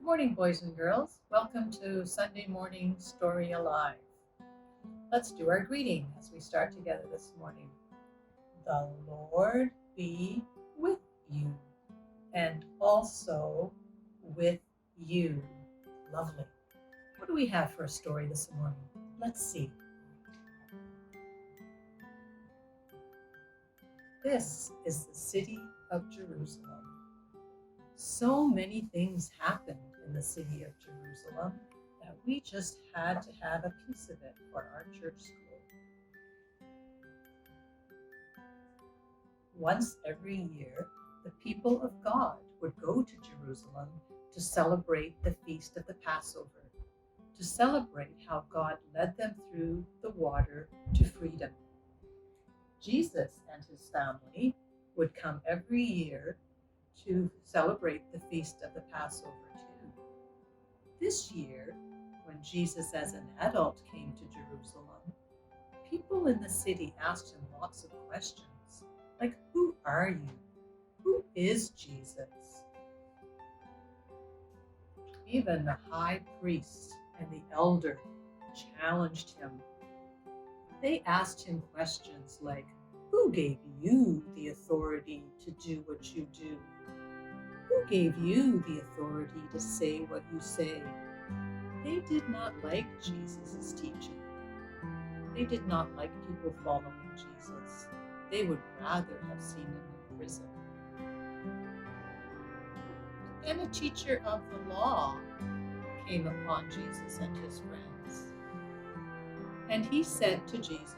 Morning, boys and girls. Welcome to Sunday Morning Story Alive. Let's do our greeting as we start together this morning. The Lord be with you and also with you. Lovely. What do we have for a story this morning? Let's see. This is the city of Jerusalem. So many things happened in the city of Jerusalem that we just had to have a piece of it for our church school. Once every year, the people of God would go to Jerusalem to celebrate the feast of the Passover, to celebrate how God led them through the water to freedom. Jesus and his family would come every year to celebrate the feast of the Passover too. This year, when Jesus as an adult came to Jerusalem, people in the city asked him lots of questions, like, who are you? Who is Jesus? Even the high priest and the elder challenged him. They asked him questions like, who gave you the authority to do what you do? Who gave you the authority to say what you say? They did not like Jesus' teaching. They did not like people following Jesus. They would rather have seen him in prison. And a teacher of the law came upon Jesus and his friends. And he said to Jesus,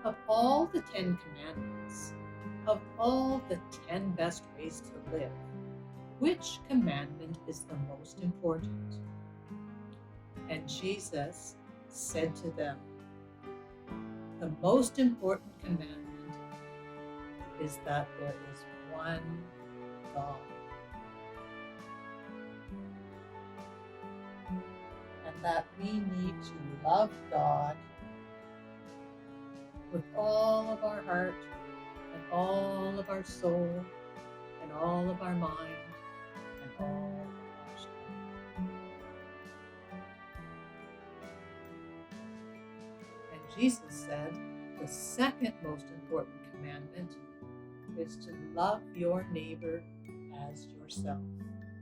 of all the 10 commandments, of all the 10 best ways to live, which commandment is the most important? And Jesus said to them, the most important commandment is that there is one God. And that we need to love God with all of our heart and all of our soul and all of our mind and all of our strength. And Jesus said the second most important commandment is to love your neighbor as yourself.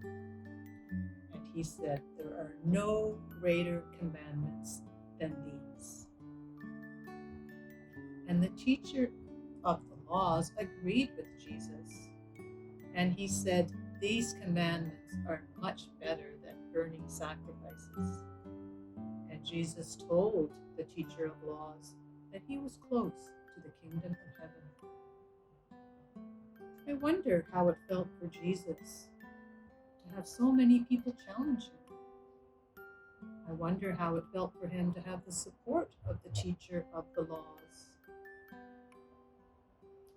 And he said there are no greater commandments than these. And the teacher of the laws agreed with Jesus. And he said, these commandments are much better than burning sacrifices. And Jesus told the teacher of laws that he was close to the kingdom of heaven. I wonder how it felt for Jesus to have so many people challenge him. I wonder how it felt for him to have the support of the teacher of the laws.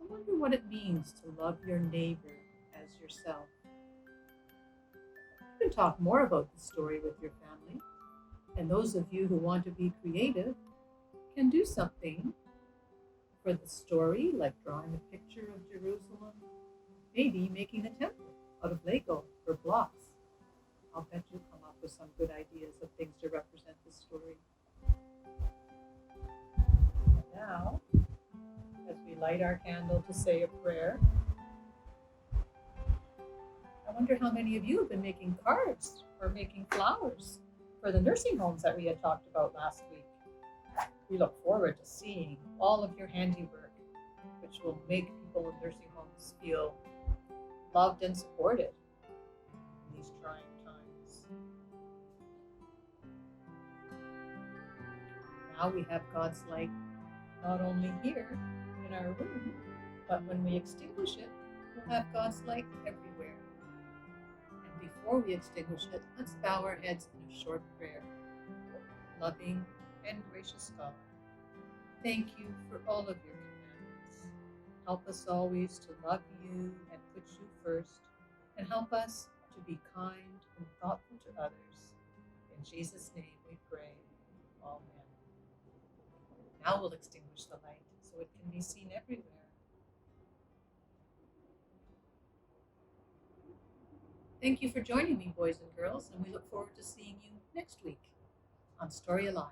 I wonder what it means to love your neighbor as yourself. You can talk more about the story with your family, and those of you who want to be creative can do something for the story, like drawing a picture of Jerusalem, maybe making a temple out of Lego or blocks. I'll bet you'll come up with some good ideas of things to represent the story. And now, as we light our candle to say a prayer, I wonder how many of you have been making cards or making flowers for the nursing homes that we had talked about last week. We look forward to seeing all of your handiwork, which will make people in nursing homes feel loved and supported in these trying times. Now we have God's light not only here in our room, but when we extinguish it, we'll have God's light everywhere. And before we extinguish it, let's bow our heads in a short prayer. Loving and gracious God, thank you for all of your commandments. Help us always to love you and put you first, and help us to be kind and thoughtful to others. In Jesus' name we pray. Amen. Now we'll extinguish the light so it can be seen everywhere. Thank you for joining me, boys and girls, and we look forward to seeing you next week on Story Alive.